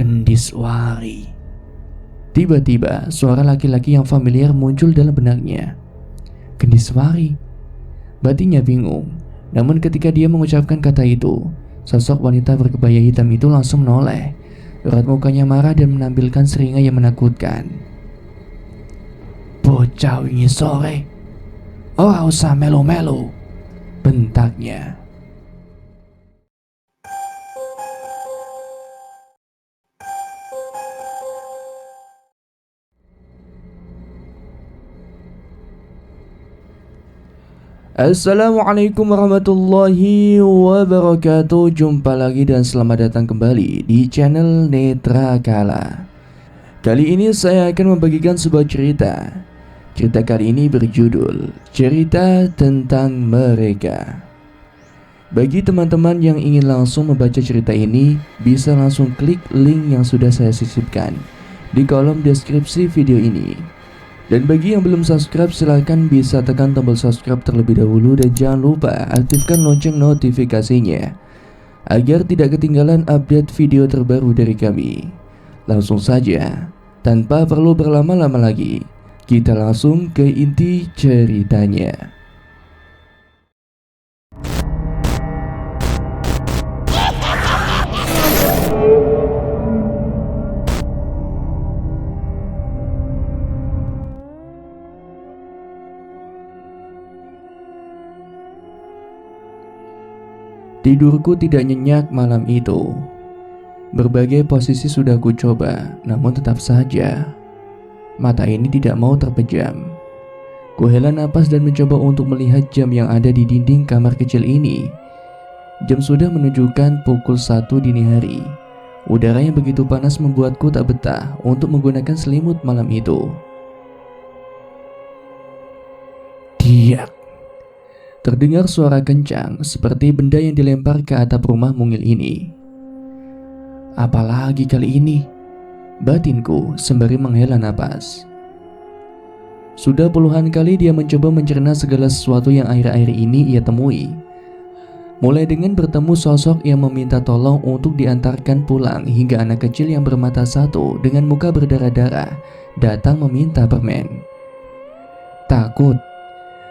Kendiswari. Tiba-tiba suara laki-laki yang familiar muncul dalam benaknya. Kendiswari. Batinnya bingung. Namun ketika dia mengucapkan kata itu, sosok wanita berkebaya hitam itu langsung menoleh. Erat mukanya marah dan menampilkan seringai yang menakutkan. Bocah wingi sore, ora usah melo-melo, bentaknya. Assalamualaikum warahmatullahi wabarakatuh. Jumpa lagi dan selamat datang kembali di channel Netra Kala. Kali ini saya akan membagikan sebuah cerita. Cerita kali ini berjudul Cerita Tentang Mereka. Bagi teman-teman yang ingin langsung membaca cerita ini, bisa langsung klik link yang sudah saya sisipkan di kolom deskripsi video ini. Dan bagi yang belum subscribe, silahkan bisa tekan tombol subscribe terlebih dahulu. Dan jangan lupa aktifkan lonceng notifikasinya agar tidak ketinggalan update video terbaru dari kami. Langsung saja, tanpa perlu berlama-lama lagi, kita langsung ke inti ceritanya. Tidurku tidak nyenyak malam itu. Berbagai posisi sudah ku coba, namun tetap saja mata ini tidak mau terpejam. Ku hela napas dan mencoba untuk melihat jam yang ada di dinding kamar kecil ini. Jam sudah menunjukkan pukul 1 dini hari. Udara yang begitu panas membuatku tak betah untuk menggunakan selimut malam itu. Diak. Terdengar suara kencang seperti benda yang dilempar ke atap rumah mungil ini. Apalagi kali ini? Batinku sembari menghela napas. Sudah puluhan kali dia mencoba mencerna segala sesuatu yang akhir-akhir ini ia temui. Mulai dengan bertemu sosok yang meminta tolong untuk diantarkan pulang, hingga anak kecil yang bermata satu dengan muka berdarah-darah datang meminta permen. Takut.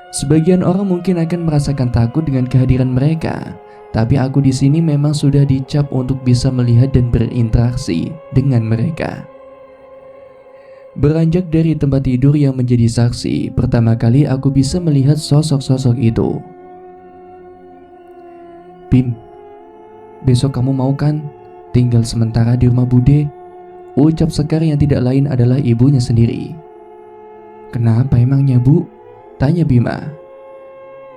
Sebagian orang mungkin akan merasakan takut dengan kehadiran mereka, tapi aku di sini memang sudah dicap untuk bisa melihat dan berinteraksi dengan mereka. Beranjak dari tempat tidur yang menjadi saksi, pertama kali aku bisa melihat sosok-sosok itu. Bim, besok kamu mau kan tinggal sementara di rumah Bude? Ucap Sekar yang tidak lain adalah ibunya sendiri. Kenapa emangnya, Bu? Tanya Bima.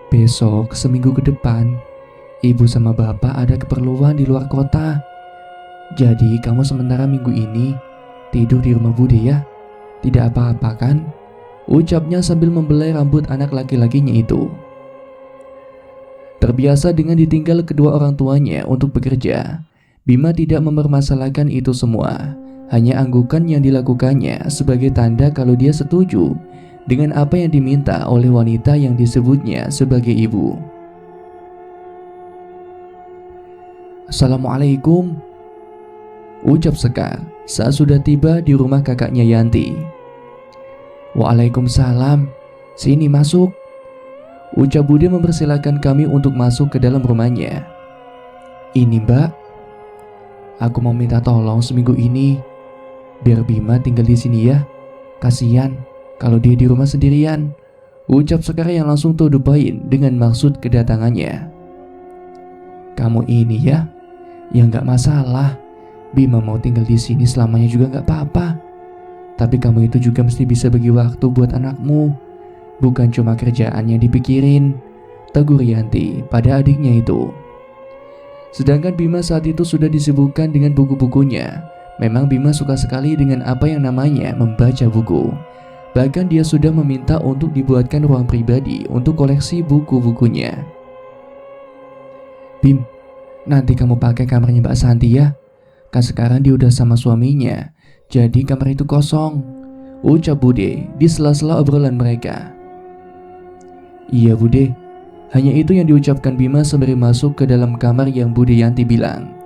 Besok seminggu ke depan, ibu sama bapak ada keperluan di luar kota. Jadi kamu sementara minggu ini tidur di rumah Bude ya. Tidak apa-apa kan? Ucapnya sambil membelai rambut anak laki-lakinya itu. Terbiasa dengan ditinggal kedua orang tuanya untuk bekerja, Bima tidak mempermasalahkan itu semua. Hanya anggukan yang dilakukannya sebagai tanda kalau dia setuju dengan apa yang diminta oleh wanita yang disebutnya sebagai ibu. Assalamualaikum, ucap Sekar saat sudah tiba di rumah kakaknya Yanti. Waalaikumsalam, sini masuk, ucap Bude mempersilahkan kami untuk masuk ke dalam rumahnya. Ini Mbak, aku mau minta tolong seminggu ini, biar Bima tinggal di sini ya. Kasihan kalau dia di rumah sendirian, ucap Sekar yang langsung to the point dengan maksud kedatangannya. Kamu ini ya, gak masalah. Bima mau tinggal di sini selamanya juga gak apa-apa. Tapi kamu itu juga mesti bisa bagi waktu buat anakmu, bukan cuma kerjaan yang dipikirin, tegur Yanti pada adiknya itu. Sedangkan Bima saat itu sudah disibukkan dengan buku-bukunya. Memang Bima suka sekali dengan apa yang namanya membaca buku. Bahkan dia sudah meminta untuk dibuatkan ruang pribadi untuk koleksi buku-bukunya. Bim, nanti kamu pakai kamarnya Mbak Santi ya. Kan sekarang dia udah sama suaminya, jadi kamar itu kosong, ucap Bude di sela-sela obrolan mereka. Iya Bude, hanya itu yang diucapkan Bima sembari masuk ke dalam kamar yang Bude Yanti bilang.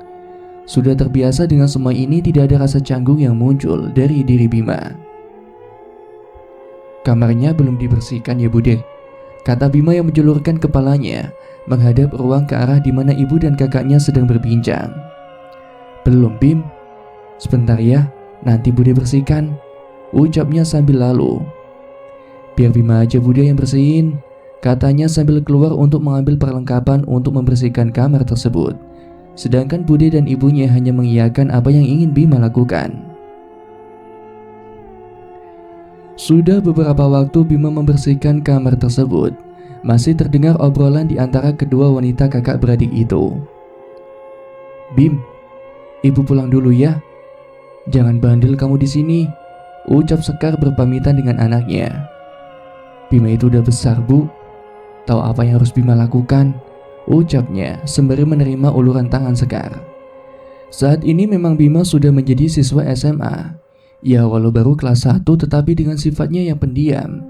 Sudah terbiasa dengan semua ini, tidak ada rasa canggung yang muncul dari diri Bima. "Kamarnya belum dibersihkan ya Bude," kata Bima yang menjulurkan kepalanya menghadap ruang ke arah di mana ibu dan kakaknya sedang berbincang. "Belum Bim, sebentar ya, nanti Bude bersihkan," ucapnya sambil lalu. "Biar Bima aja Bude yang bersihin," katanya sambil keluar untuk mengambil perlengkapan untuk membersihkan kamar tersebut. Sedangkan Bude dan ibunya hanya mengiyakan apa yang ingin Bima lakukan. Sudah beberapa waktu Bima membersihkan kamar tersebut, masih terdengar obrolan di antara kedua wanita kakak beradik itu. "Bim, ibu pulang dulu ya. Jangan bandel kamu di sini," ucap Sekar berpamitan dengan anaknya. "Bima itu udah besar Bu, tahu apa yang harus Bima lakukan," ucapnya sembari menerima uluran tangan Sekar. Saat ini memang Bima sudah menjadi siswa SMA. Ya walau baru kelas 1, tetapi dengan sifatnya yang pendiam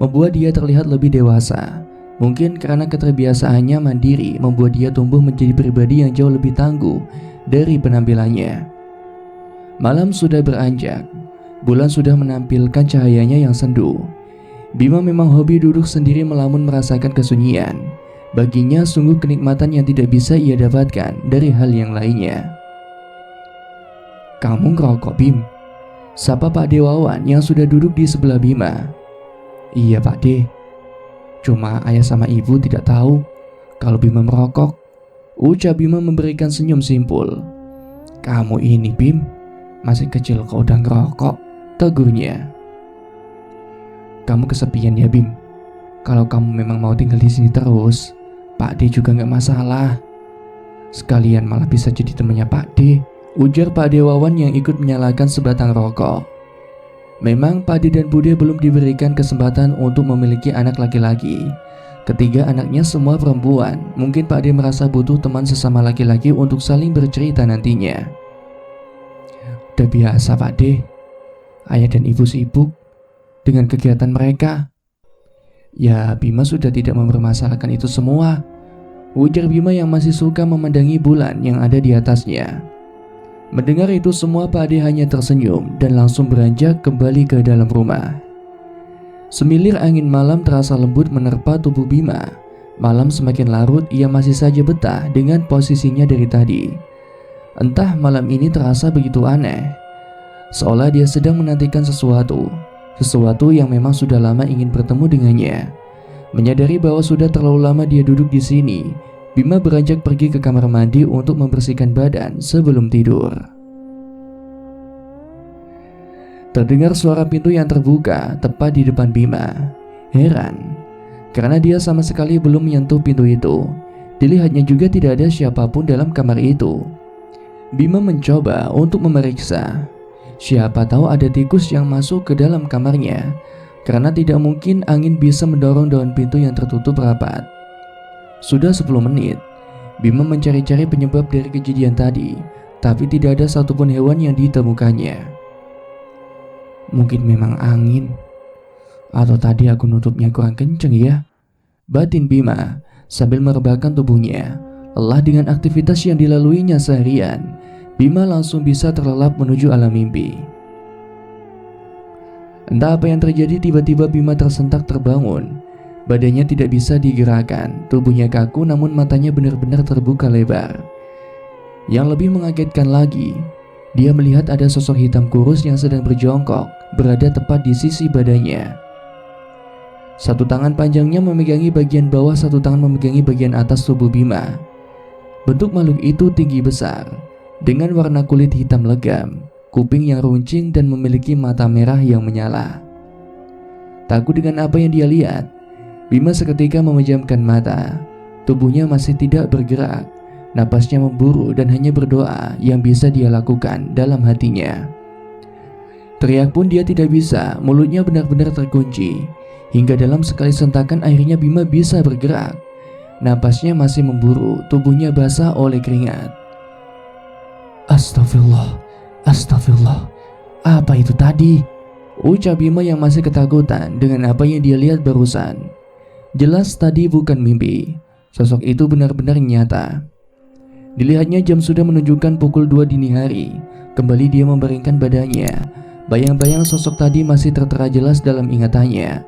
membuat dia terlihat lebih dewasa. Mungkin karena keterbiasaannya mandiri membuat dia tumbuh menjadi pribadi yang jauh lebih tangguh dari penampilannya. Malam sudah beranjak, bulan sudah menampilkan cahayanya yang sendu. Bima memang hobi duduk sendiri melamun merasakan kesunyian. Baginya sungguh kenikmatan yang tidak bisa ia dapatkan dari hal yang lainnya. "Kamu ngerokok Bim?" sapa Pak Dewawan yang sudah duduk di sebelah Bima. "Iya Pak De, cuma ayah sama ibu tidak tahu kalau Bima merokok," ucap Bima memberikan senyum simpul. "Kamu ini Bim, masih kecil kok udah ngerokok," tegurnya. "Kamu kesepian ya Bim? Kalau kamu memang mau tinggal di sini terus, Pak De juga nggak masalah. Sekalian malah bisa jadi temannya Pak De," ujar Pak Dewawan yang ikut menyalakan sebatang rokok. Memang Pak De dan Bude belum diberikan kesempatan untuk memiliki anak laki-laki. Ketiga anaknya semua perempuan. Mungkin Pak De merasa butuh teman sesama laki-laki untuk saling bercerita nantinya. "Udah biasa Pak De, ayah dan ibu sibuk dengan kegiatan mereka." "Ya Bima sudah tidak mempermasalahkan itu semua," ujar Bima yang masih suka memandangi bulan yang ada di atasnya. Mendengar itu semua, Pak Ade hanya tersenyum dan langsung beranjak kembali ke dalam rumah. Semilir angin malam terasa lembut menerpa tubuh Bima. Malam semakin larut, ia masih saja betah dengan posisinya dari tadi. Entah malam ini terasa begitu aneh, seolah dia sedang menantikan sesuatu yang memang sudah lama ingin bertemu dengannya. Menyadari bahwa sudah terlalu lama dia duduk di sini, Bima beranjak pergi ke kamar mandi untuk membersihkan badan sebelum tidur. Terdengar suara pintu yang terbuka tepat di depan Bima. Heran, karena dia sama sekali belum menyentuh pintu itu. Dilihatnya juga tidak ada siapapun dalam kamar itu. Bima mencoba untuk memeriksa. Siapa tahu ada tikus yang masuk ke dalam kamarnya, karena tidak mungkin angin bisa mendorong daun pintu yang tertutup rapat. Sudah 10 menit, Bima mencari-cari penyebab dari kejadian tadi, tapi tidak ada satupun hewan yang ditemukannya. Mungkin memang angin, atau tadi aku nutupnya kurang kenceng ya, batin Bima sambil merebahkan tubuhnya. Lelah dengan aktivitas yang dilaluinya seharian, Bima langsung bisa terlelap menuju alam mimpi. Entah apa yang terjadi, tiba-tiba Bima tersentak terbangun. Badannya tidak bisa digerakkan, tubuhnya kaku namun matanya benar-benar terbuka lebar. Yang lebih mengagetkan lagi, dia melihat ada sosok hitam kurus yang sedang berjongkok, berada tepat di sisi badannya. Satu tangan panjangnya memegangi bagian bawah, satu tangan memegangi bagian atas tubuh Bima. Bentuk makhluk itu tinggi besar, dengan warna kulit hitam legam, kuping yang runcing dan memiliki mata merah yang menyala. Takut dengan apa yang dia lihat, Bima seketika memejamkan mata. Tubuhnya masih tidak bergerak, napasnya memburu dan hanya berdoa yang bisa dia lakukan dalam hatinya. Teriak pun dia tidak bisa, mulutnya benar-benar terkunci. Hingga dalam sekali sentakan akhirnya Bima bisa bergerak. Napasnya masih memburu, tubuhnya basah oleh keringat. Astagfirullah, astagfirullah, apa itu tadi? Ucap Bima yang masih ketakutan dengan apa yang dia lihat barusan. Jelas tadi bukan mimpi, sosok itu benar-benar nyata. Dilihatnya jam sudah menunjukkan pukul 2 dini hari. Kembali dia membaringkan badannya. Bayang-bayang sosok tadi masih tertera jelas dalam ingatannya.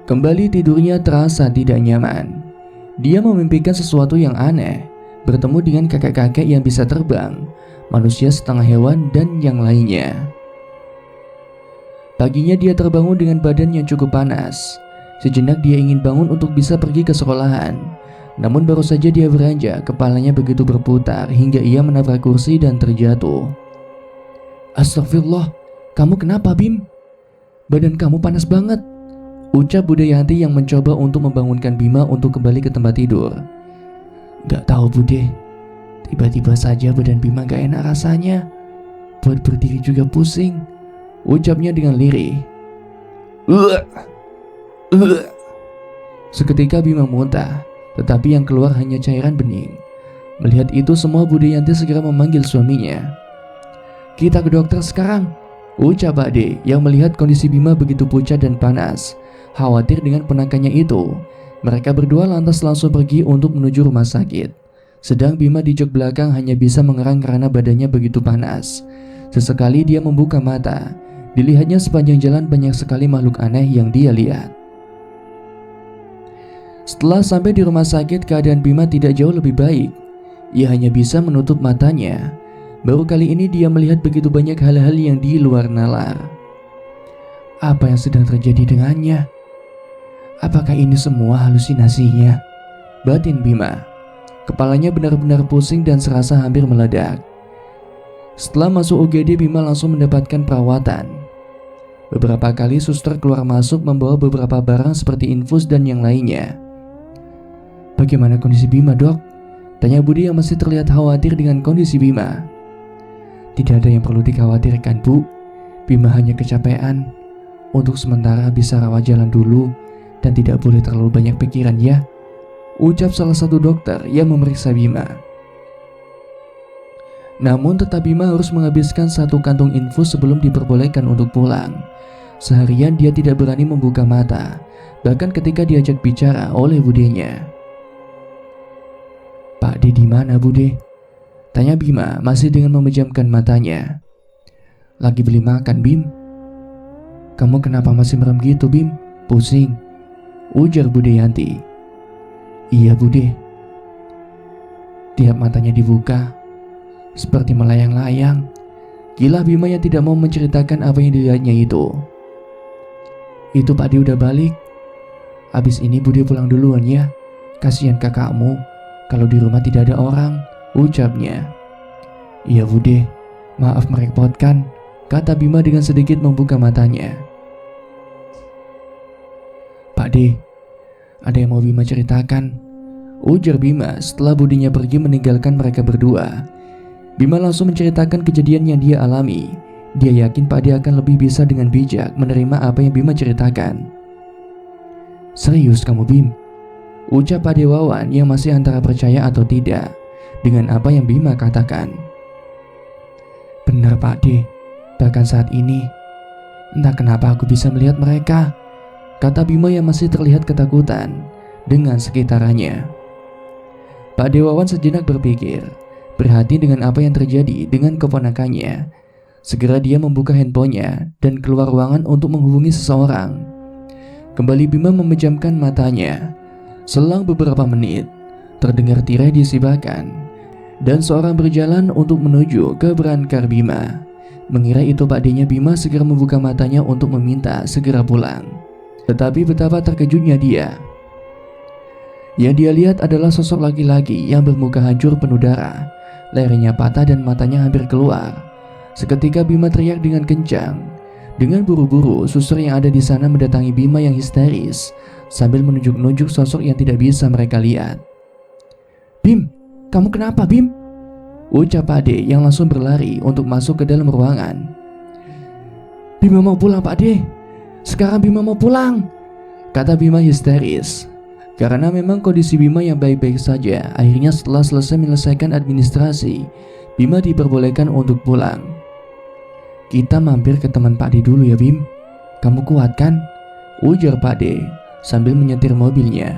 Kembali tidurnya terasa tidak nyaman. Dia memimpikan sesuatu yang aneh, bertemu dengan kakek-kakek yang bisa terbang, manusia setengah hewan, dan yang lainnya. Paginya dia terbangun dengan badan yang cukup panas. Sejenak dia ingin bangun untuk bisa pergi ke sekolahan. Namun baru saja dia beranjak, kepalanya begitu berputar hingga ia menabrak kursi dan terjatuh. Astagfirullah, kamu kenapa Bim? Badan kamu panas banget, ucap Budayanti yang mencoba untuk membangunkan Bima untuk kembali ke tempat tidur. Gak tahu Bude, tiba-tiba saja badan Bima gak enak rasanya. Buat berdiri juga pusing, ucapnya dengan lirih. Seketika Bima muntah, tetapi yang keluar hanya cairan bening. Melihat itu semua, Budayanti segera memanggil suaminya. Kita ke dokter sekarang, ucap Pak D yang melihat kondisi Bima begitu pucat dan panas. Khawatir dengan penakannya itu, mereka berdua lantas langsung pergi untuk menuju rumah sakit. Sedang Bima di jok belakang hanya bisa mengerang karena badannya begitu panas. Sesekali dia membuka mata. Dilihatnya sepanjang jalan banyak sekali makhluk aneh yang dia lihat. Setelah sampai di rumah sakit, keadaan Bima tidak jauh lebih baik. Ia hanya bisa menutup matanya. Baru kali ini dia melihat begitu banyak hal-hal yang di luar nalar. Apa yang sedang terjadi dengannya? Apakah ini semua halusinasinya? Batin Bima. Kepalanya benar-benar pusing dan serasa hampir meledak. Setelah masuk UGD, Bima langsung mendapatkan perawatan. Beberapa kali suster keluar masuk membawa beberapa barang seperti infus dan yang lainnya. Bagaimana kondisi Bima, Dok? Tanya Budi yang masih terlihat khawatir dengan kondisi Bima. Tidak ada yang perlu dikhawatirkan, Bu. Bima hanya kecapean. Untuk sementara bisa rawat jalan dulu dan tidak boleh terlalu banyak pikiran ya, ucap salah satu dokter yang memeriksa Bima. Namun tetap Bima harus menghabiskan 1 kantung infus sebelum diperbolehkan untuk pulang. Seharian dia tidak berani membuka mata, bahkan ketika diajak bicara oleh budenya. Pak D di mana, Bude? Tanya Bima masih dengan memejamkan matanya. Lagi beli makan, Bim. Kamu kenapa masih merem gitu, Bim? Pusing, ujar Budayanti. Iya, Bude. Tiap matanya dibuka seperti melayang-layang. Gila Bima yang tidak mau menceritakan apa yang dilihatnya itu. Itu Pak D udah balik. Abis ini Bude pulang duluan ya. Kasihan kakakmu kalau di rumah tidak ada orang, ucapnya. Iya Bude, maaf merepotkan, kata Bima dengan sedikit membuka matanya. Pak D, ada yang mau Bima ceritakan, ujar Bima setelah budinya pergi meninggalkan mereka berdua. Bima langsung menceritakan kejadian yang dia alami. Dia yakin Pak D akan lebih bisa dengan bijak menerima apa yang Bima ceritakan. Serius kamu Bim? Ucap Pak Dewawan yang masih antara percaya atau tidak dengan apa yang Bima katakan. Benar Pak D, bahkan saat ini entah kenapa aku bisa melihat mereka, kata Bima yang masih terlihat ketakutan dengan sekitarannya. Pak Dewawan sejenak berpikir, prihatin dengan apa yang terjadi dengan keponakannya. Segera dia membuka handphonenya dan keluar ruangan untuk menghubungi seseorang. Kembali Bima memejamkan matanya. Selang beberapa menit, terdengar tirai disibakan dan seorang berjalan untuk menuju ke berangkar Bima. Mengira itu Pak D-nya, Bima segera membuka matanya untuk meminta segera pulang. Tetapi betapa terkejutnya dia. Yang dia lihat adalah sosok laki-laki yang bermuka hancur penuh darah, lehernya patah dan matanya hampir keluar. Seketika Bima teriak dengan kencang. Dengan buru-buru, suster yang ada di sana mendatangi Bima yang histeris sambil menunjuk-nunjuk sosok yang tidak bisa mereka lihat. Bim, kamu kenapa Bim? Ucap Pak D yang langsung berlari untuk masuk ke dalam ruangan. Bima mau pulang Pak D. Sekarang Bima mau pulang, kata Bima histeris. Karena memang kondisi Bima yang baik-baik saja, akhirnya setelah selesai menyelesaikan administrasi, Bima diperbolehkan untuk pulang. Kita mampir ke teman Pak D dulu ya Bim. Kamu kuat kan? Ujar Pak D sambil menyetir mobilnya.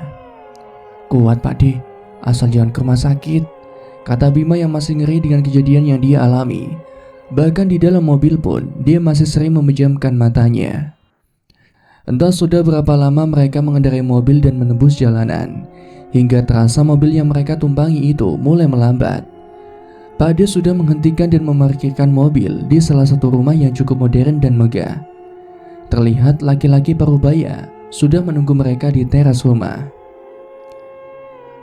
Kuat Pak D, asal jangan ke rumah sakit. kata Bima yang masih ngeri dengan kejadian yang dia alami. Bahkan di dalam mobil pun dia masih sering memejamkan matanya. Entah sudah berapa lama mereka mengendarai mobil dan menembus jalanan, hingga terasa mobil yang mereka tumpangi itu mulai melambat. Pak Ade sudah menghentikan dan memarkirkan mobil di salah satu rumah yang cukup modern dan megah. Terlihat laki-laki parubaya sudah menunggu mereka di teras rumah.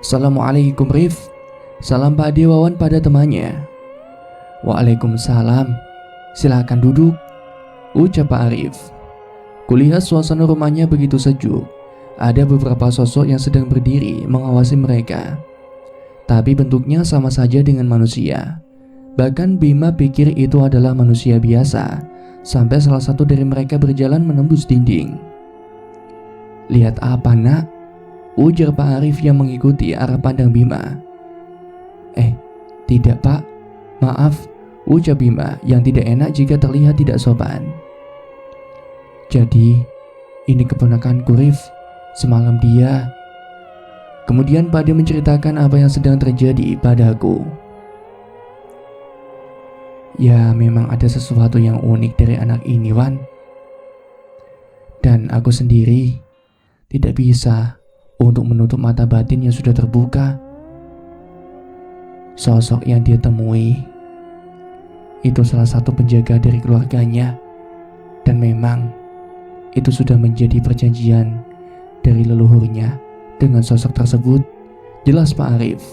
"Assalamualaikum Rif," salam Pak Ade Wawan pada temannya. "Waalaikumsalam, silakan duduk," ucap Pak Arif. Kulihat suasana rumahnya begitu sejuk. Ada beberapa sosok yang sedang berdiri mengawasi mereka. Tapi bentuknya sama saja dengan manusia. Bahkan Bima pikir itu adalah manusia biasa, sampai salah satu dari mereka berjalan menembus dinding. "Lihat apa nak?" ujar Pak Arif yang mengikuti arah pandang Bima. Tidak pak, maaf," ucap Bima yang tidak enak jika terlihat tidak sopan. "Jadi, ini keponakanku Rif. Semalam dia..." Kemudian Pak Ade menceritakan apa yang sedang terjadi padaku. "Ya, memang ada sesuatu yang unik dari anak ini, Wan. Dan aku sendiri tidak bisa untuk menutup mata batin yang sudah terbuka. Sosok yang dia temui itu salah satu penjaga dari keluarganya. Dan memang itu sudah menjadi perjanjian dari leluhurnya dengan sosok tersebut," jelas Pak Arif.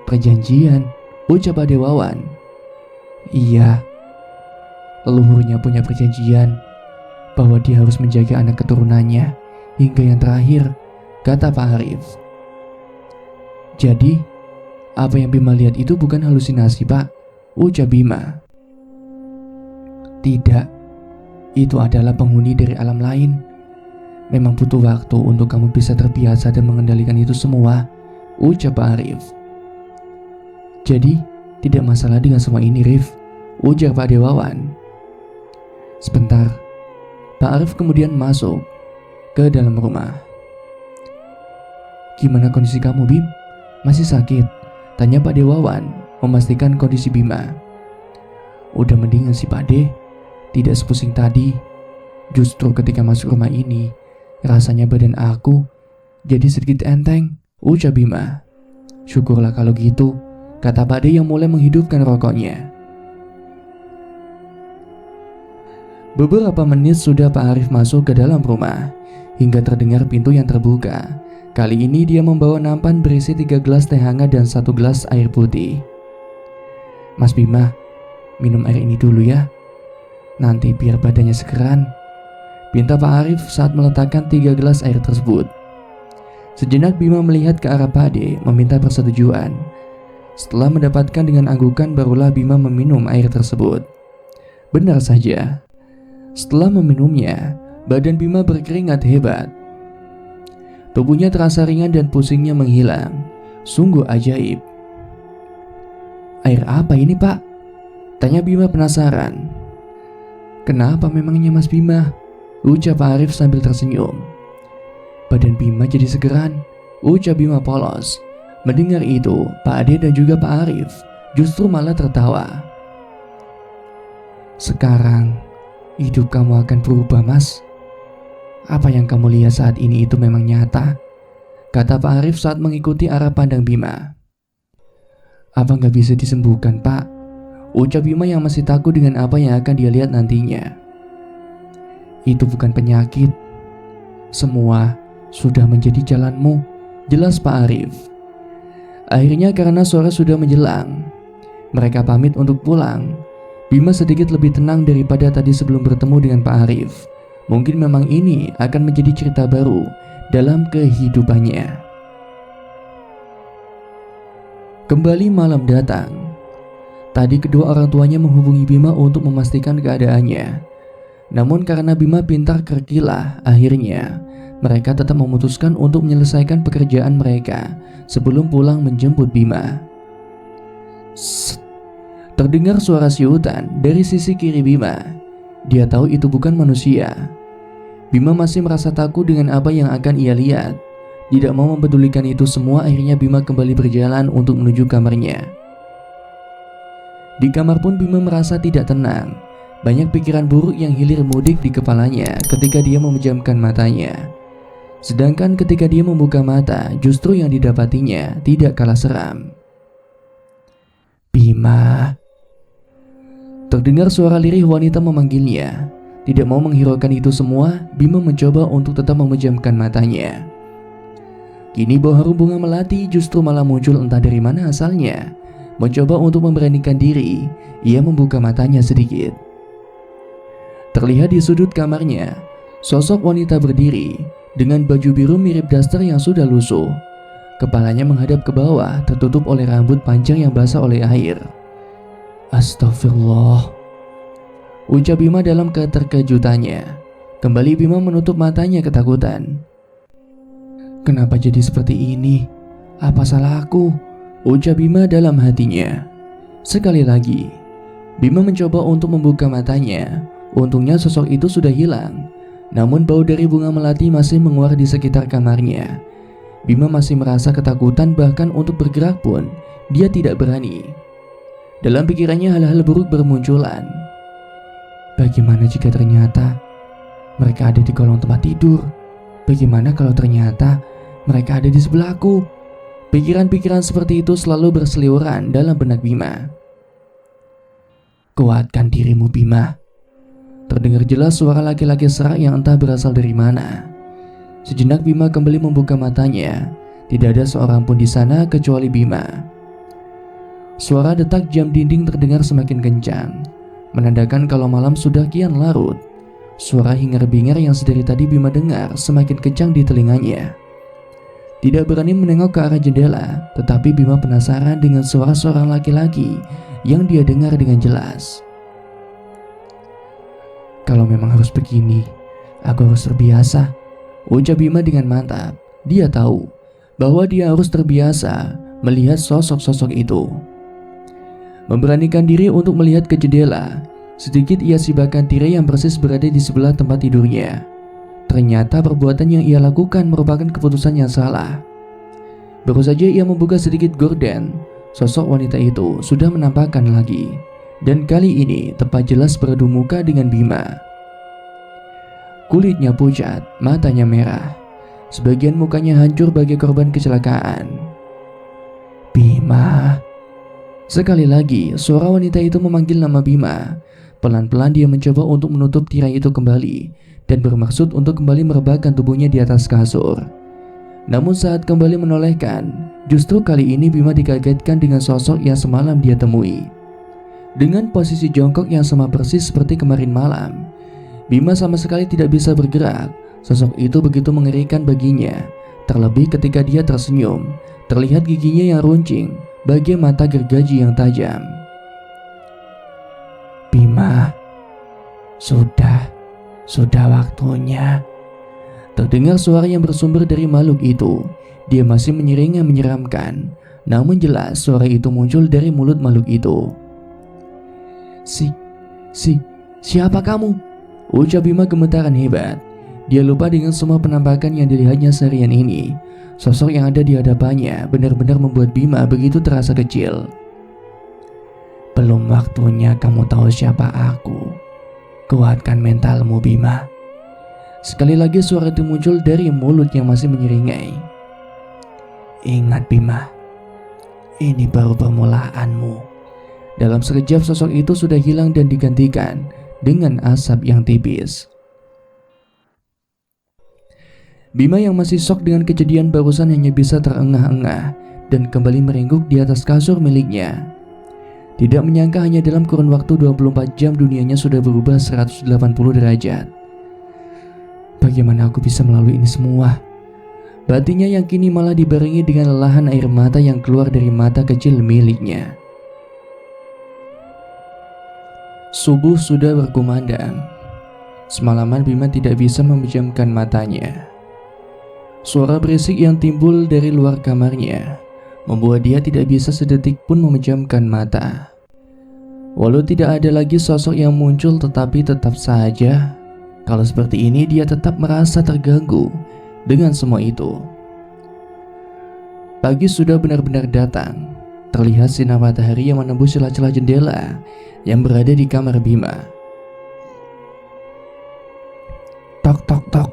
"Perjanjian?" ucap Ade Wawan. "Iya, leluhurnya punya perjanjian bahwa dia harus menjaga anak keturunannya hingga yang terakhir," kata Pak Arif. "Jadi, apa yang Bima lihat itu bukan halusinasi, Pak?" ucap Bima. "Tidak, itu adalah penghuni dari alam lain. Memang butuh waktu untuk kamu bisa terbiasa dan mengendalikan itu semua," ucap Pak Arif. "Jadi, tidak masalah dengan semua ini, Rif," ujar Pak Ade Wawan. Sebentar, Pak Arif kemudian masuk ke dalam rumah. "Gimana kondisi kamu, Bim? Masih sakit?" tanya Pak Ade Wawan memastikan kondisi Bima. "Udah mendingan sih Pak Ade, tidak sepusing tadi. Justru ketika masuk rumah ini, rasanya badan aku jadi sedikit enteng," ucap Bima. "Syukurlah kalau gitu," kata Pak Ade yang mulai menghidupkan rokoknya. Beberapa menit sudah Pak Arif masuk ke dalam rumah, hingga terdengar pintu yang terbuka. Kali ini dia membawa nampan berisi 3 gelas teh hangat dan 1 gelas air putih. "Mas Bima, minum air ini dulu ya. Nanti biar badannya segeran," pinta Pak Arif saat meletakkan 3 gelas air tersebut. Sejenak Bima melihat ke arah Pak Ade meminta persetujuan. Setelah mendapatkan dengan anggukan, barulah Bima meminum air tersebut. Benar saja, setelah meminumnya, badan Bima berkeringat hebat. Tubuhnya terasa ringan dan pusingnya menghilang. Sungguh ajaib. "Air apa ini, Pak?" tanya Bima penasaran. "Kenapa memangnya Mas Bima?" ucap Pak Arif sambil tersenyum. "Badan Bima jadi segeran," ucap Bima polos. Mendengar itu, Pak Ade dan juga Pak Arif justru malah tertawa. "Sekarang hidup kamu akan berubah, Mas. Apa yang kamu lihat saat ini itu memang nyata," kata Pak Arif saat mengikuti arah pandang Bima. "Apa nggak bisa disembuhkan, Pak?" ucap Bima yang masih takut dengan apa yang akan dia lihat nantinya. "Itu bukan penyakit. Semua sudah menjadi jalanmu," jelas Pak Arif. Akhirnya karena sore sudah menjelang, mereka pamit untuk pulang. Bima sedikit lebih tenang daripada tadi sebelum bertemu dengan Pak Arif. Mungkin memang ini akan menjadi cerita baru dalam kehidupannya. Kembali malam datang. Tadi kedua orang tuanya menghubungi Bima untuk memastikan keadaannya. Namun karena Bima pintar kerkilah, akhirnya mereka tetap memutuskan untuk menyelesaikan pekerjaan mereka sebelum pulang menjemput Bima. Terdengar suara siutan dari sisi kiri Bima. Dia tahu itu bukan manusia. Bima masih merasa takut dengan apa yang akan ia lihat. Tidak mau mempedulikan itu semua, akhirnya Bima kembali berjalan untuk menuju kamarnya. Di kamar pun Bima merasa tidak tenang. Banyak pikiran buruk yang hilir mudik di kepalanya ketika dia memejamkan matanya. Sedangkan ketika dia membuka mata, justru yang didapatinya tidak kalah seram. Bima. Terdengar suara lirih wanita memanggilnya. Tidak mau menghiraukan itu semua, Bima mencoba untuk tetap memejamkan matanya. Kini bau harum bunga melati justru malah muncul entah dari mana asalnya. Mencoba untuk memberanikan diri, ia membuka matanya sedikit. Terlihat di sudut kamarnya, sosok wanita berdiri dengan baju biru mirip daster yang sudah lusuh. Kepalanya menghadap ke bawah, tertutup oleh rambut panjang yang basah oleh air. Astagfirullah, ucap Bima dalam keterkejutannya. Kembali Bima menutup matanya ketakutan. Kenapa jadi seperti ini? Apa salah aku? Ucap Bima dalam hatinya. Sekali lagi, Bima mencoba untuk membuka matanya. Untungnya sosok itu sudah hilang. Namun bau dari bunga melati masih menguar di sekitar kamarnya. Bima masih merasa ketakutan, bahkan untuk bergerak pun dia tidak berani. Dalam pikirannya hal-hal buruk bermunculan. Bagaimana jika ternyata mereka ada di kolong tempat tidur? Bagaimana kalau ternyata mereka ada di sebelahku? Pikiran-pikiran seperti itu selalu berseliweran dalam benak Bima. Kuatkan dirimu, Bima. Terdengar jelas suara laki-laki serak yang entah berasal dari mana. Sejenak Bima kembali membuka matanya. Tidak ada seorang pun di sana kecuali Bima. Suara detak jam dinding terdengar semakin kencang, menandakan kalau malam sudah kian larut. Suara hingar-bingar yang sedari tadi Bima dengar semakin kencang di telinganya. Tidak berani menengok ke arah jendela, tetapi Bima penasaran dengan suara seorang laki-laki yang dia dengar dengan jelas. Kalau memang harus begini, aku harus terbiasa, ucap Bima dengan mantap. Dia tahu bahwa dia harus terbiasa melihat sosok-sosok itu. Memberanikan diri untuk melihat ke jendela, sedikit ia sibakkan tirai yang persis berada di sebelah tempat tidurnya. Ternyata perbuatan yang ia lakukan merupakan keputusan yang salah. Baru saja ia membuka sedikit gorden, sosok wanita itu sudah menampakkan lagi. Dan kali ini tepat jelas beradu muka dengan Bima. Kulitnya pucat, matanya merah. Sebagian mukanya hancur bagai korban kecelakaan. Bima. Sekali lagi suara wanita itu memanggil nama Bima. Pelan-pelan dia mencoba untuk menutup tirai itu kembali dan bermaksud untuk kembali merebahkan tubuhnya di atas kasur. Namun saat kembali menolehkan, justru kali ini Bima dikagetkan dengan sosok yang semalam dia temui. Dengan posisi jongkok yang sama persis seperti kemarin malam, Bima sama sekali tidak bisa bergerak. Sosok itu begitu mengerikan baginya. Terlebih ketika dia tersenyum, terlihat giginya yang runcing bagai mata gergaji yang tajam. Bima, sudah waktunya. Terdengar suara yang bersumber dari makhluk itu. Dia masih menyeringai menyeramkan. Namun jelas suara itu muncul dari mulut makhluk itu. Siapa kamu? Ucap Bima gemetaran hebat. Dia lupa dengan semua penampakan yang dilihatnya seharian ini. Sosok yang ada di hadapannya benar-benar membuat Bima begitu terasa kecil. Belum waktunya kamu tahu siapa aku. Kuatkan mentalmu, Bima. Sekali lagi suara itu muncul dari mulut yang masih menyeringai. Ingat, Bima, ini baru permulaanmu. Dalam sekejap sosok itu sudah hilang dan digantikan dengan asap yang tipis. Bima yang masih shock dengan kejadian barusan hanya bisa terengah-engah dan kembali merengguk di atas kasur miliknya. Tidak menyangka hanya dalam kurun waktu 24 jam dunianya sudah berubah 180 derajat. Bagaimana aku bisa melalui ini semua? Batinnya yang kini malah dibarengi dengan lelahan air mata yang keluar dari mata kecil miliknya. Subuh sudah berkumandang. Semalaman Bima tidak bisa memejamkan matanya. Suara berisik yang timbul dari luar kamarnya membuat dia tidak bisa sedetik pun memejamkan mata. Walau tidak ada lagi sosok yang muncul, tetapi tetap saja kalau seperti ini dia tetap merasa terganggu dengan semua itu. Pagi sudah benar-benar datang. Terlihat sinar matahari yang menembus celah-celah jendela yang berada di kamar Bima. Tok tok tok.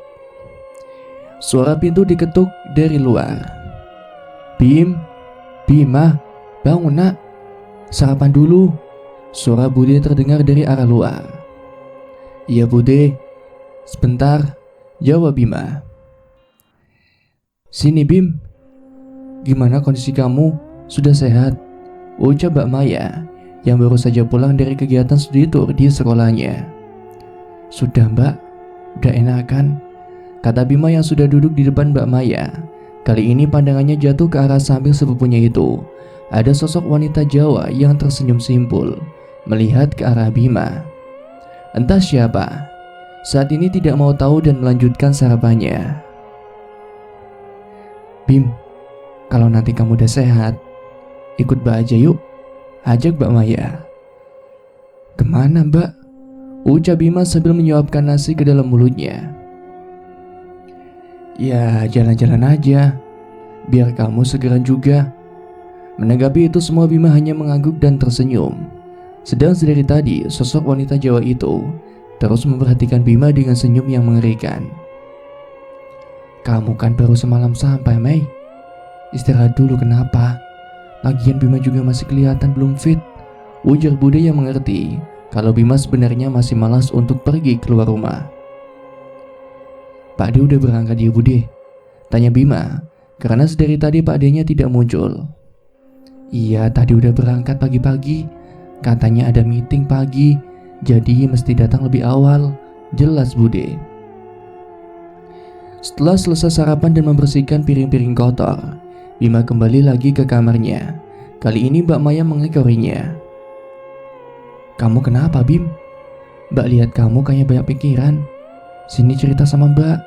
Suara pintu diketuk dari luar. Bima, bangun nak. Sarapan dulu. Suara Bude terdengar dari arah luar. Iya Bude, sebentar, jawab Bima. Sini Bim, gimana kondisi kamu? Sudah sehat? Ucap Mbak Maya yang baru saja pulang dari kegiatan studi tour di sekolahnya. Sudah Mbak, udah enakan, kata Bima yang sudah duduk di depan Mbak Maya. Kali ini pandangannya jatuh ke arah samping sepupunya itu. Ada sosok wanita Jawa yang tersenyum simpul melihat ke arah Bima. Entah siapa, saat ini tidak mau tahu dan melanjutkan sarapannya. Bim, kalau nanti kamu udah sehat, ikut Mbak aja yuk, ajak Mbak Maya. Kemana Mbak? Ucap Bima sambil menyuapkan nasi ke dalam mulutnya. Ya jalan-jalan aja, biar kamu segeran juga. Menanggapi itu semua Bima hanya mengangguk dan tersenyum. Sedang dari tadi sosok wanita Jawa itu terus memperhatikan Bima dengan senyum yang mengerikan. Kamu kan baru semalam sampai Mei, istirahat dulu kenapa? Lagian Bima juga masih kelihatan belum fit. Ujar Bude yang mengerti kalau Bima sebenarnya masih malas untuk pergi keluar rumah. Pak De udah berangkat ya Bude? Tanya Bima, karena sedari tadi Pak D-nya tidak muncul. Iya, tadi udah berangkat pagi-pagi. Katanya ada meeting pagi, jadi mesti datang lebih awal. Jelas Bude. Setelah selesai sarapan dan membersihkan piring-piring kotor, Bima kembali lagi ke kamarnya. Kali ini Mbak Maya mengekorinya. Kamu kenapa Bim? Mbak lihat kamu kayak banyak pikiran. Sini cerita sama Mbak,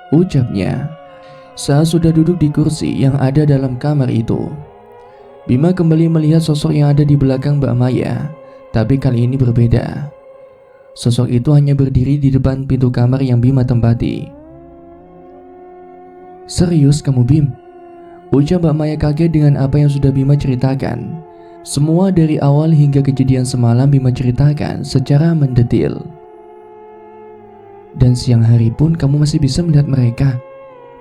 ucapnya saat sudah duduk di kursi yang ada dalam kamar itu. Bima kembali melihat sosok yang ada di belakang Mbak Maya, tapi kali ini berbeda. Sosok itu hanya berdiri di depan pintu kamar yang Bima tempati. Serius kamu Bim? Ucap Mbak Maya kaget dengan apa yang sudah Bima ceritakan. Semua dari awal hingga kejadian semalam Bima ceritakan secara mendetil. Dan siang hari pun kamu masih bisa melihat mereka.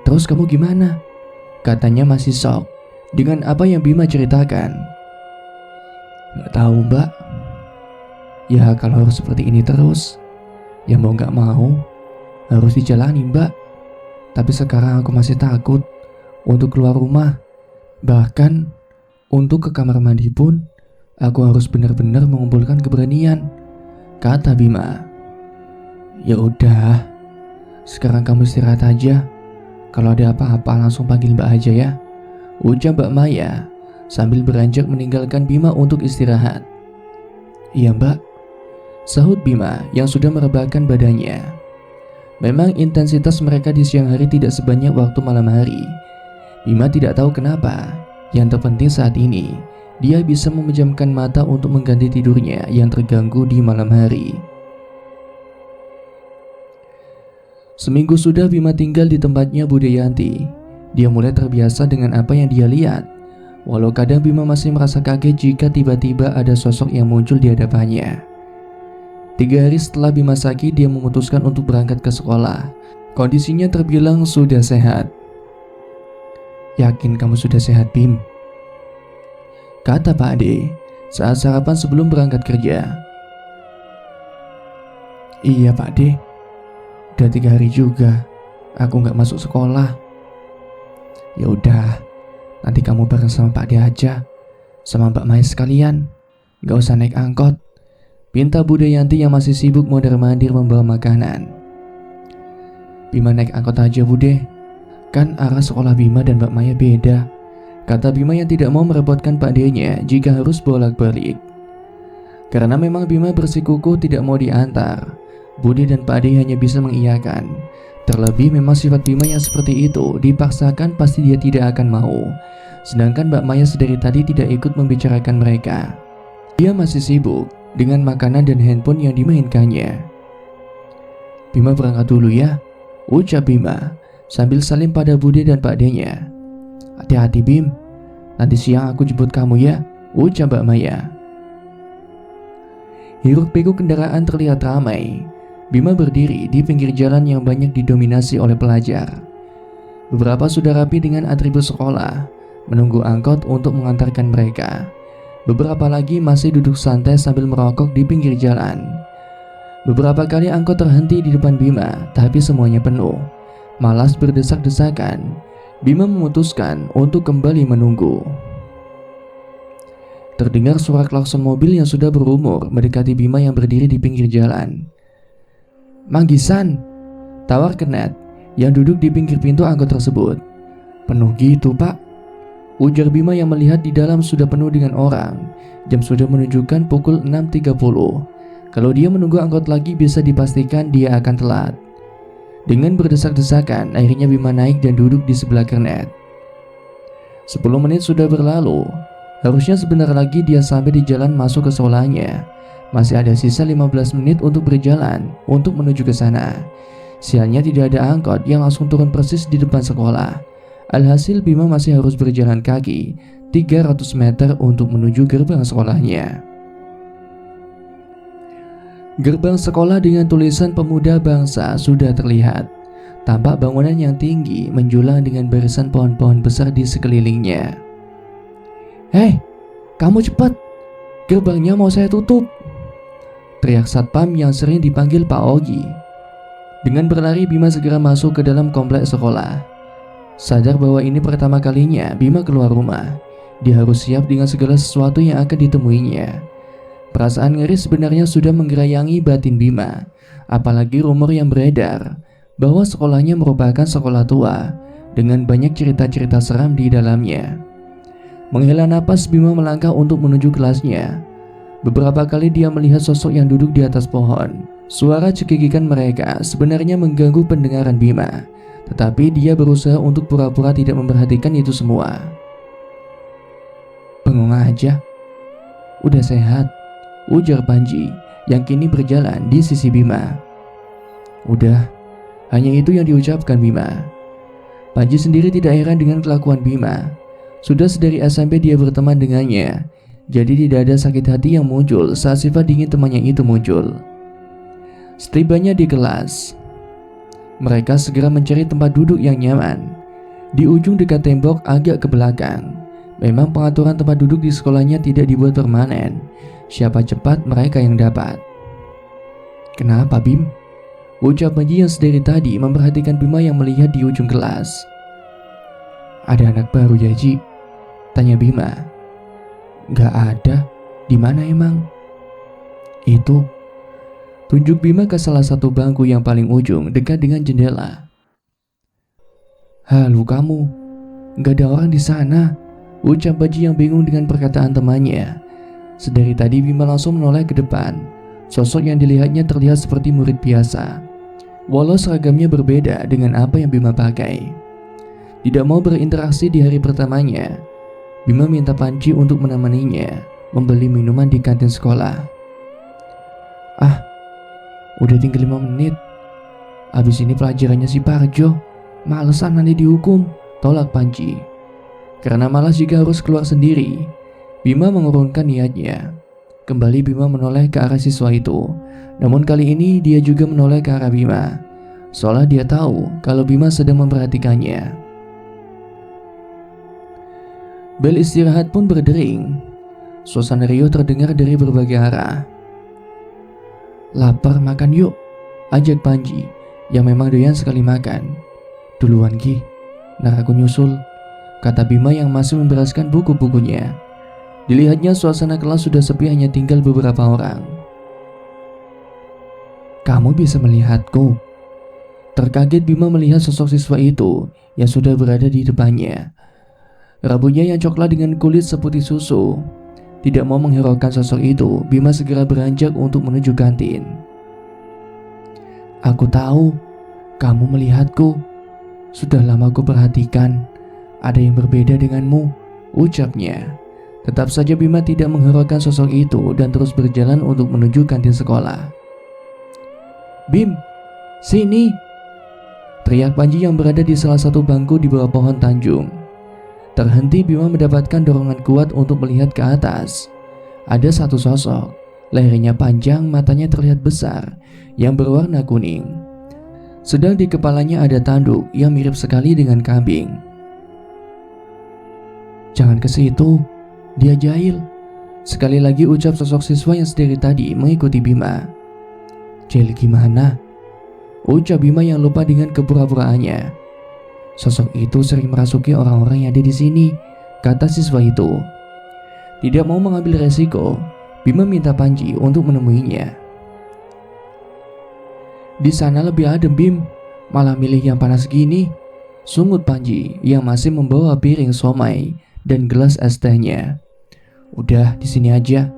Terus kamu gimana? Katanya masih shock dengan apa yang Bima ceritakan. Gak tahu Mbak. Ya kalau harus seperti ini terus, ya mau gak mau harus dijalani Mbak. Tapi sekarang aku masih takut untuk keluar rumah. Bahkan untuk ke kamar mandi pun aku harus benar-benar mengumpulkan keberanian, kata Bima. Ya udah, sekarang kamu istirahat aja. Kalau ada apa-apa langsung panggil Mbak aja ya, ucap Mbak Maya sambil beranjak meninggalkan Bima untuk istirahat. Iya Mbak, sahut Bima yang sudah merebahkan badannya. Memang intensitas mereka di siang hari tidak sebanyak waktu malam hari. Bima tidak tahu kenapa. Yang terpenting saat ini, dia bisa memejamkan mata untuk mengganti tidurnya yang terganggu di malam hari. Seminggu sudah Bima tinggal di tempatnya Bude Yanti. Dia mulai terbiasa dengan apa yang dia lihat. Walau kadang Bima masih merasa kaget jika tiba-tiba ada sosok yang muncul di hadapannya. 3 hari setelah Bima sakit, dia memutuskan untuk berangkat ke sekolah. Kondisinya terbilang sudah sehat. Yakin kamu sudah sehat Bim? Kata Pak Ade saat sarapan sebelum berangkat kerja. Iya Pak De, udah 3 hari juga aku gak masuk sekolah. Ya udah, nanti kamu bareng sama Pak De aja, sama Mbak Maya sekalian. Gak usah naik angkot, pinta Bude Yanti yang masih sibuk mondar-mandir membawa makanan. Bima naik angkot aja Bude, kan arah sekolah Bima dan Mbak Maya beda, kata Bima yang tidak mau merepotkan Pak D-nya jika harus bolak-balik. Karena memang Bima bersikukuh tidak mau diantar, Bude dan Pak D hanya bisa mengiyakan. Terlebih memang sifat Bima yang seperti itu dipaksakan pasti dia tidak akan mau. Sedangkan Mbak Maya sedari tadi tidak ikut membicarakan mereka. Dia masih sibuk dengan makanan dan handphone yang dimainkannya. Bima berangkat dulu ya, ucap Bima sambil salim pada Bude dan Pak D-nya. Hati-hati Bim, nanti siang aku jemput kamu ya, ucap Mbak Maya. Hiruk-pikuk kendaraan terlihat ramai. Bima berdiri di pinggir jalan yang banyak didominasi oleh pelajar. Beberapa sudah rapi dengan atribut sekolah, menunggu angkot untuk mengantarkan mereka. Beberapa lagi masih duduk santai sambil merokok di pinggir jalan. Beberapa kali angkot terhenti di depan Bima, tapi semuanya penuh. Malas berdesak-desakan, Bima memutuskan untuk kembali menunggu. Terdengar suara klakson mobil yang sudah berumur mendekati Bima yang berdiri di pinggir jalan. "Manggisan," tawar Kenet yang duduk di pinggir pintu angkot tersebut. "Penuh gitu Pak," ujar Bima yang melihat di dalam sudah penuh dengan orang. Jam sudah menunjukkan pukul 6.30. Kalau dia menunggu angkot lagi bisa dipastikan dia akan telat. Dengan berdesak-desakan, akhirnya Bima naik dan duduk di sebelah Kenet. 10 menit sudah berlalu. Harusnya sebentar lagi dia sampai di jalan masuk ke sekolahnya. Masih ada sisa 15 menit untuk berjalan untuk menuju ke sana. Sialnya tidak ada angkot yang langsung turun persis di depan sekolah. Alhasil Bima masih harus berjalan kaki 300 meter untuk menuju gerbang sekolahnya. Gerbang sekolah dengan tulisan Pemuda Bangsa sudah terlihat. Tampak bangunan yang tinggi menjulang dengan barisan pohon-pohon besar di sekelilingnya. "Hei, kamu cepat! Gerbangnya mau saya tutup!" teriak satpam yang sering dipanggil Pak Ogi. Dengan berlari Bima segera masuk ke dalam kompleks sekolah. Sadar bahwa ini pertama kalinya Bima keluar rumah, dia harus siap dengan segala sesuatu yang akan ditemuinya. Perasaan ngeri sebenarnya sudah menggerayangi batin Bima, apalagi rumor yang beredar bahwa sekolahnya merupakan sekolah tua dengan banyak cerita-cerita seram di dalamnya. Menghela napas, Bima melangkah untuk menuju kelasnya. Beberapa kali dia melihat sosok yang duduk di atas pohon. Suara cekikikan mereka sebenarnya mengganggu pendengaran Bima, tetapi dia berusaha untuk pura-pura tidak memperhatikan itu semua. "Bengong aja, udah sehat," ujar Panji yang kini berjalan di sisi Bima. "Udah," hanya itu yang diucapkan Bima. Panji sendiri tidak heran dengan kelakuan Bima. Sudah sedari SMP dia berteman dengannya, jadi tidak ada sakit hati yang muncul saat sifat dingin temannya itu muncul. Setibanya di kelas, mereka segera mencari tempat duduk yang nyaman. Di ujung dekat tembok agak ke belakang. Memang pengaturan tempat duduk di sekolahnya tidak dibuat permanen. Siapa cepat mereka yang dapat. "Kenapa Bim?" ucap Panji yang sedari tadi memperhatikan Bima yang melihat di ujung kelas. "Ada anak baru ya Ji?" tanya Bima. "Gak ada, di mana emang?" "Itu," tunjuk Bima ke salah satu bangku yang paling ujung dekat dengan jendela. "Halo kamu, gak ada orang di sana," ucap Panji yang bingung dengan perkataan temannya. Sedari tadi Bima langsung menoleh ke depan. Sosok yang dilihatnya terlihat seperti murid biasa, walau seragamnya berbeda dengan apa yang Bima pakai. Tidak mau berinteraksi di hari pertamanya, Bima minta Panji untuk menemaninya membeli minuman di kantin sekolah. "Ah, udah tinggal 5 menit. Abis ini pelajarannya si Parjo. Malesan nanti dihukum," tolak Panji. Karena malas jika harus keluar sendiri, Bima mengurungkan niatnya. Kembali Bima menoleh ke arah siswa itu. Namun kali ini dia juga menoleh ke arah Bima, seolah dia tahu kalau Bima sedang memperhatikannya. Bel istirahat pun berdering. Suasana riuh terdengar dari berbagai arah. "Lapar, makan yuk," ajak Panji yang memang doyan sekali makan. "Duluan Ki, ntar aku nyusul," kata Bima yang masih membereskan buku-bukunya. Dilihatnya suasana kelas sudah sepi, hanya tinggal beberapa orang. "Kamu bisa melihatku?" Terkaget Bima melihat sosok siswa itu yang sudah berada di depannya. Rambutnya yang coklat dengan kulit seputih susu. Tidak mau menghiraukan sosok itu, Bima segera beranjak untuk menuju kantin. "Aku tahu, kamu melihatku. Sudah lama aku perhatikan. Ada yang berbeda denganmu," ucapnya. Tetap saja Bima tidak menghiraukan sosok itu dan terus berjalan untuk menuju kantin sekolah. "Bim, sini!" teriak Panji yang berada di salah satu bangku di bawah pohon tanjung. Terhenti, Bima mendapatkan dorongan kuat untuk melihat ke atas. Ada satu sosok, lehernya panjang, matanya terlihat besar, yang berwarna kuning. Sedang di kepalanya ada tanduk yang mirip sekali dengan kambing. "Jangan ke situ, dia jahil," sekali lagi ucap sosok siswa yang sedari tadi mengikuti Bima. "Jahil gimana?" ucap Bima yang lupa dengan kepura-puraannya. "Sosok itu sering merasuki orang-orang yang ada di sini," kata siswa itu. Tidak mau mengambil resiko, Bima minta Panji untuk menemuinya. "Di sana lebih adem, Bim. Malah milih yang panas gini," sungut Panji yang masih membawa piring somai dan gelas es tehnya. "Udah, di sini aja."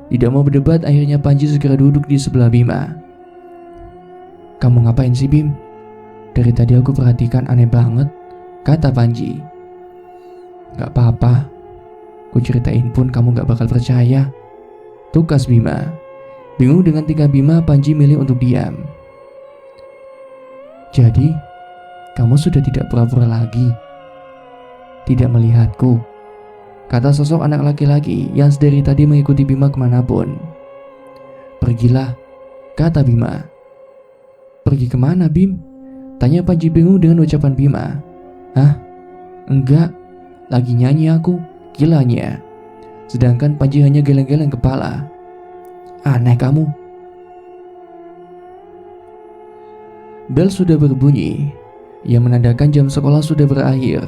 Tidak mau berdebat, akhirnya Panji segera duduk di sebelah Bima. "Kamu ngapain sih, Bim? Dari tadi aku perhatikan aneh banget," kata Panji. "Gak apa-apa, ku ceritain pun kamu gak bakal percaya," tukas Bima. Bingung dengan tingkah Bima, Panji milih untuk diam. "Jadi, kamu sudah tidak pura-pura lagi? Tidak melihatku?" kata sosok anak laki-laki yang sedari tadi mengikuti Bima kemanapun. "Pergilah," kata Bima. "Pergi kemana, Bim?" tanya Panji bingung dengan ucapan Bima. "Hah? Enggak, lagi nyanyi aku," kilanya. Sedangkan Panji hanya geleng-geleng kepala. "Aneh kamu." Bel sudah berbunyi, yang menandakan jam sekolah sudah berakhir.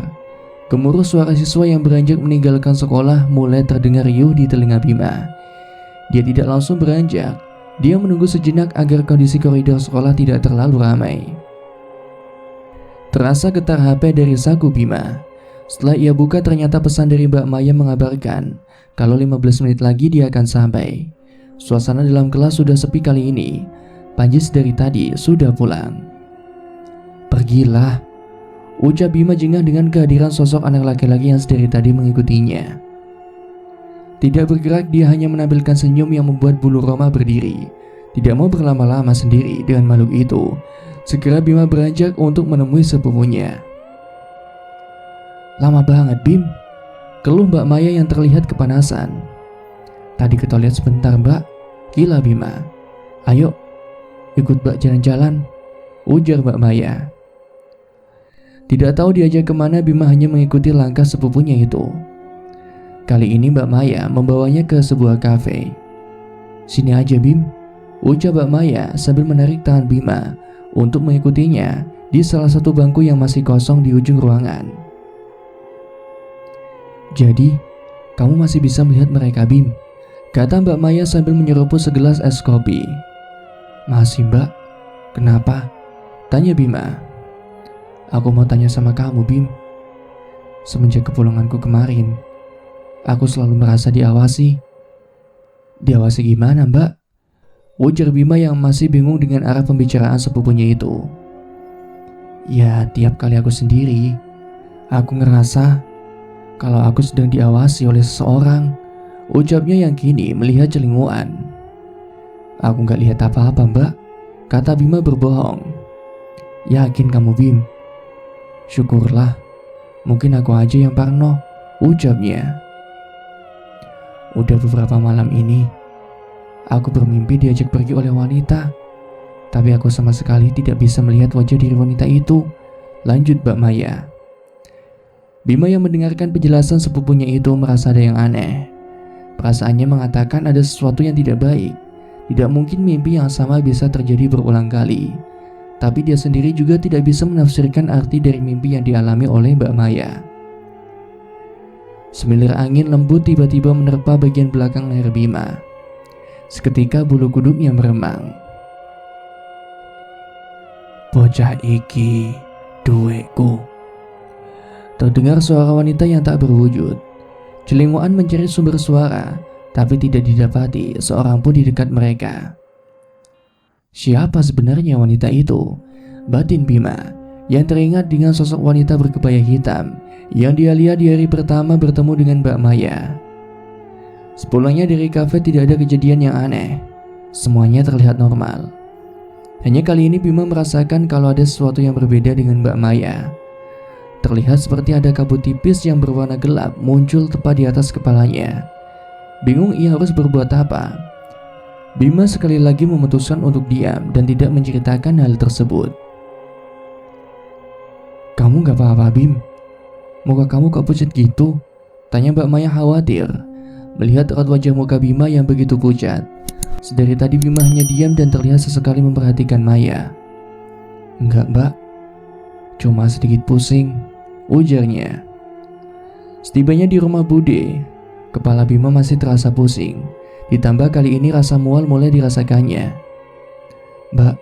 Gemuruh suara siswa yang beranjak meninggalkan sekolah mulai terdengar riuh di telinga Bima. Dia tidak langsung beranjak, dia menunggu sejenak agar kondisi koridor sekolah tidak terlalu ramai. Terasa getar HP dari saku Bima. Setelah ia buka, ternyata pesan dari Mbak Maya mengabarkan kalau 15 menit lagi dia akan sampai. Suasana dalam kelas sudah sepi kali ini. Panji dari tadi sudah pulang. "Pergilah," ucap Bima jengah dengan kehadiran sosok anak laki-laki yang sedari tadi mengikutinya. Tidak bergerak, dia hanya menampilkan senyum yang membuat bulu roma berdiri. Tidak mau berlama-lama sendiri dengan makhluk itu, segera Bima beranjak untuk menemui sepupunya. "Lama banget, Bim," keluh Mbak Maya yang terlihat kepanasan. "Tadi ke toilet sebentar, Mbak," gila Bima. "Ayo, ikut Mbak jalan-jalan," ujar Mbak Maya. Tidak tahu diajak kemana, Bima hanya mengikuti langkah sepupunya itu. Kali ini Mbak Maya membawanya ke sebuah kafe. "Sini aja, Bim," ucap Mbak Maya sambil menarik tangan Bima untuk mengikutinya di salah satu bangku yang masih kosong di ujung ruangan. "Jadi, kamu masih bisa melihat mereka, Bim?" kata Mbak Maya sambil menyeruput segelas es kopi. "Masih, Mbak. Kenapa?" tanya Bima. "Aku mau tanya sama kamu, Bim. Semenjak kepulanganku kemarin, aku selalu merasa diawasi." "Diawasi gimana, Mbak?" ujar Bima yang masih bingung dengan arah pembicaraan sepupunya itu. "Ya, tiap kali aku sendiri, aku ngerasa kalau aku sedang diawasi oleh seseorang," ucapnya yang kini melihat celinguan. "Aku gak lihat apa-apa, Mbak," kata Bima berbohong. "Yakin kamu, Bim?" "Syukurlah, mungkin aku aja yang parno," ucapnya. "Udah beberapa malam ini, aku bermimpi diajak pergi oleh wanita, tapi aku sama sekali tidak bisa melihat wajah diri wanita itu," lanjut Mbak Maya. Bima yang mendengarkan penjelasan sepupunya itu merasa ada yang aneh. Perasaannya mengatakan ada sesuatu yang tidak baik. Tidak mungkin mimpi yang sama bisa terjadi berulang kali. Tapi dia sendiri juga tidak bisa menafsirkan arti dari mimpi yang dialami oleh Mbak Maya. Semilir angin lembut tiba-tiba menerpa bagian belakang leher Bima. Seketika bulu kuduknya meremang. "Bocah iki duweku." Terdengar suara wanita yang tak berwujud. Celinguan mencari sumber suara, tapi tidak didapati seorang pun di dekat mereka. Siapa sebenarnya wanita itu? Batin Bima yang teringat dengan sosok wanita berkebaya hitam yang dia lihat di hari pertama bertemu dengan Mbak Maya. Sepulangnya dari kafe tidak ada kejadian yang aneh. Semuanya terlihat normal. Hanya kali ini Bima merasakan kalau ada sesuatu yang berbeda dengan Mbak Maya. Terlihat seperti ada kabut tipis yang berwarna gelap muncul tepat di atas kepalanya. Bingung ia harus berbuat apa. Bima sekali lagi memutuskan untuk diam dan tidak menceritakan hal tersebut. "Kamu gak apa-apa, Bim? Muka kamu kok pucat gitu?" tanya Mbak Maya khawatir melihat raut wajah muka Bima yang begitu pucat. Sedari tadi Bima hanya diam dan terlihat sesekali memperhatikan Maya. "Enggak, Mbak, cuma sedikit pusing," ujarnya. Setibanya di rumah Bude, kepala Bima masih terasa pusing. Ditambah kali ini rasa mual mulai dirasakannya. "Mbak,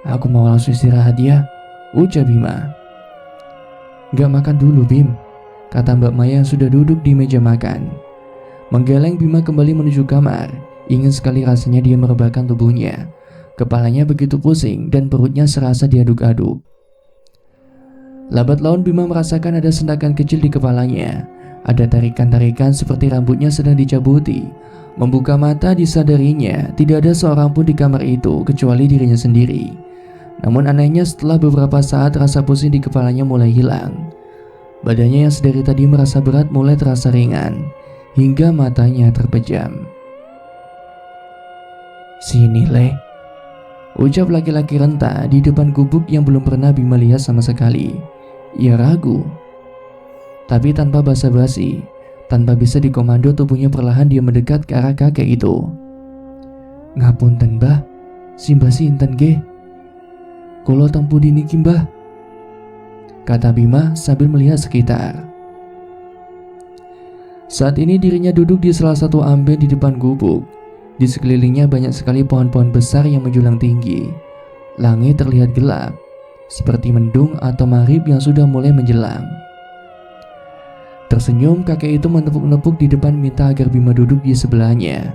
aku mau langsung istirahat ya," ujar Bima. "Gak makan dulu, Bim," kata Mbak Maya yang sudah duduk di meja makan. Menggeleng Bima kembali menuju kamar. Ingin sekali rasanya dia merebahkan tubuhnya. Kepalanya begitu pusing dan perutnya serasa diaduk-aduk. Lambat laun Bima merasakan ada sentakan kecil di kepalanya. Ada tarikan-tarikan seperti rambutnya sedang dicabuti. Membuka mata disadarinya tidak ada seorang pun di kamar itu kecuali dirinya sendiri. Namun anehnya setelah beberapa saat rasa pusing di kepalanya mulai hilang. Badannya yang sedari tadi merasa berat mulai terasa ringan hingga matanya terpejam. "Sini, Le," ucap laki-laki renta di depan gubuk yang belum pernah Bima lihat sama sekali. Ia ragu, tapi tanpa basa-basi, tanpa bisa dikomando, tubuhnya perlahan dia mendekat ke arah kakek itu. "Ngapunten, Mbah, Simbah sinten ge? Kula tempu diniki, Mbah," kata Bima sambil melihat sekitar. Saat ini dirinya duduk di salah satu amben di depan gubuk. Di sekelilingnya banyak sekali pohon-pohon besar yang menjulang tinggi. Langit terlihat gelap, seperti mendung atau maghrib yang sudah mulai menjelang. Tersenyum, kakek itu menepuk-nepuk di depan minta agar Bima duduk di sebelahnya.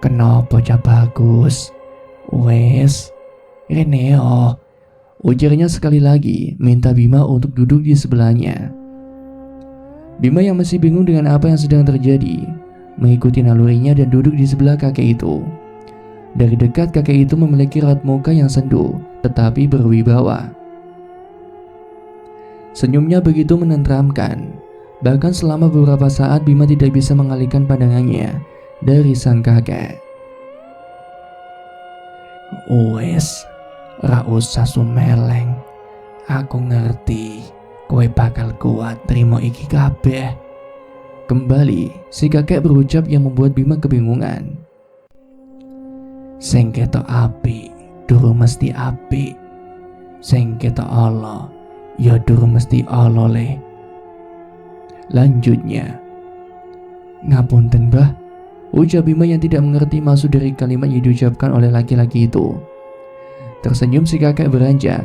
"Kenapa Cak Bagus? Wes, Reneo," ujarnya sekali lagi, minta Bima untuk duduk di sebelahnya. Bima yang masih bingung dengan apa yang sedang terjadi, mengikuti nalurinya dan duduk di sebelah kakek itu. Dari dekat kakek itu memiliki raut muka yang sendu, tetapi berwibawa. Senyumnya begitu menenteramkan. Bahkan selama beberapa saat Bima tidak bisa mengalihkan pandangannya dari sang kakek. "Wes, ra usah sumeleng. Aku ngerti kowe bakal kuat terima iki kabeh." Kembali si kakek berucap yang membuat Bima kebingungan. "Sing ketok apik durung mesti apik. Sing ketok ala ya durung mesti ala, Le." Lanjutnya, "Ngapunten, Mbah," ucap Bima yang tidak mengerti maksud dari kalimat yang diucapkan oleh laki-laki itu. Tersenyum si kakek beranjak.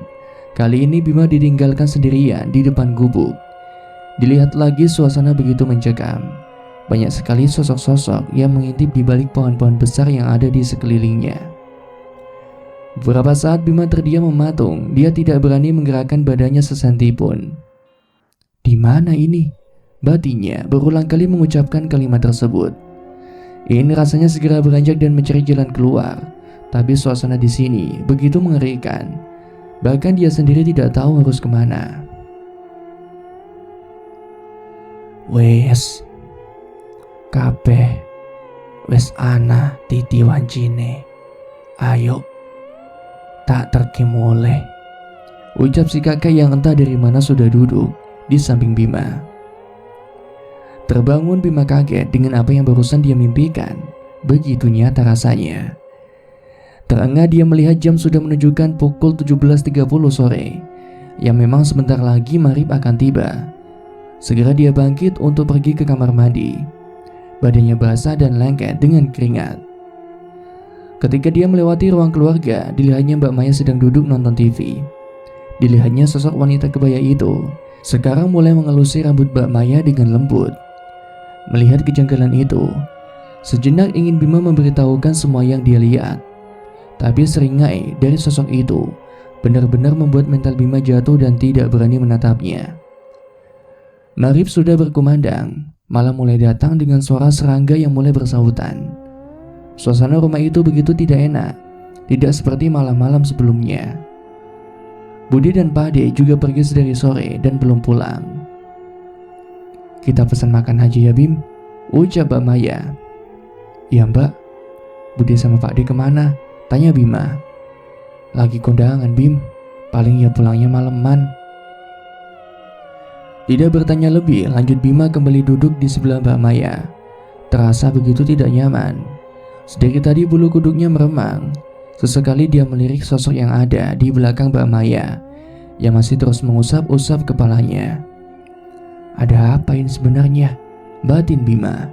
Kali ini Bima ditinggalkan sendirian di depan gubuk. Dilihat lagi suasana begitu mencekam. Banyak sekali sosok-sosok yang mengintip di balik pohon-pohon besar yang ada di sekelilingnya. Beberapa saat Bima terdiam mematung. Dia tidak berani menggerakkan badannya sesenti pun. "Di mana ini?" batinnya berulang kali mengucapkan kalimat tersebut. Ini rasanya segera beranjak dan mencari jalan keluar. Tapi suasana di sini begitu mengerikan. Bahkan dia sendiri tidak tahu harus kemana. "Wes, kabeh wes ana titi wancine. Ayo, tak terki mulai," ucap si kakek yang entah dari mana sudah duduk di samping Bima. Terbangun Bima kaget dengan apa yang barusan dia mimpikan. Begitu nyata rasanya. Terengah dia melihat jam sudah menunjukkan pukul 17.30 sore. Yang memang sebentar lagi maghrib akan tiba. Segera dia bangkit untuk pergi ke kamar mandi. Badannya basah dan lengket dengan keringat. Ketika dia melewati ruang keluarga, dilihatnya Mbak Maya sedang duduk nonton TV. Dilihatnya sosok wanita kebaya itu sekarang mulai mengelusi rambut Mbak Maya dengan lembut. Melihat kejanggalan itu, sejenak ingin Bima memberitahukan semua yang dia lihat. Tapi seringai dari sosok itu benar-benar membuat mental Bima jatuh dan tidak berani menatapnya. Maghrib sudah berkumandang, malam mulai datang dengan suara serangga yang mulai bersahutan. Suasana rumah itu begitu tidak enak, tidak seperti malam-malam sebelumnya. Budi dan Pade juga pergi sedari sore dan belum pulang. "Kita pesan makan aja ya Bim," ucap Mbak Maya. "Iya Mbak." "Budi sama Pakde kemana?" tanya Bima. "Lagi kondangan Bim, paling ya pulangnya maleman." Tidak bertanya lebih, lanjut Bima kembali duduk di sebelah Mbak Maya. Terasa begitu tidak nyaman. Sedari tadi bulu kuduknya meremang. Sesekali dia melirik sosok yang ada di belakang Mbak Maya yang masih terus mengusap-usap kepalanya. "Ada apa ini sebenarnya?" batin Bima.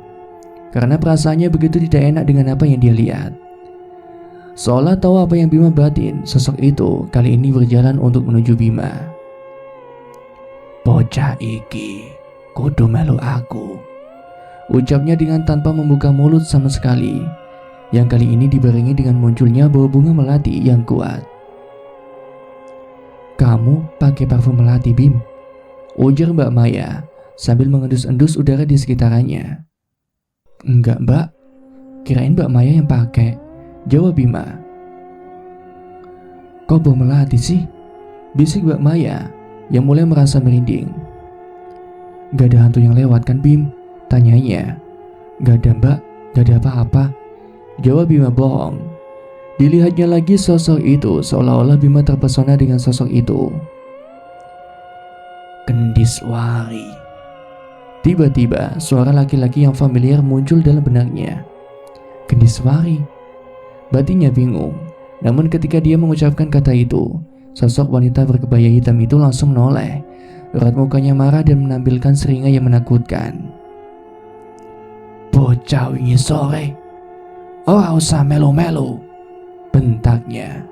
Karena perasaannya begitu tidak enak dengan apa yang dia lihat. Seolah tahu apa yang Bima batin, sosok itu kali ini berjalan untuk menuju Bima. "Bocah iki kudu melu aku," ucapnya dengan tanpa membuka mulut sama sekali. Yang kali ini dibarengi dengan munculnya bau bunga melati yang kuat. "Kamu pakai parfum melati Bim," ujar Mbak Maya sambil mengendus-endus udara di sekitarnya. "Enggak Mbak, kirain Mbak Maya yang pakai," jawab Bima. "Kok bau melati sih?" bisik Mbak Maya yang mulai merasa merinding. "Gak ada hantu yang lewat kan Bim?" tanyanya. "Gak ada Mbak, gak ada apa-apa," jawab Bima bohong. Dilihatnya lagi sosok itu, seolah-olah Bima terpesona dengan sosok itu. "Kendiswari." Tiba-tiba suara laki-laki yang familiar muncul dalam benaknya. "Kendiswari?" batinnya bingung. Namun ketika dia mengucapkan kata itu, sosok wanita berkebaya hitam itu langsung menoleh. Erat mukanya marah dan menampilkan seringai yang menakutkan. "Bocah wingi sore, ora usah melu-melu," bentaknya.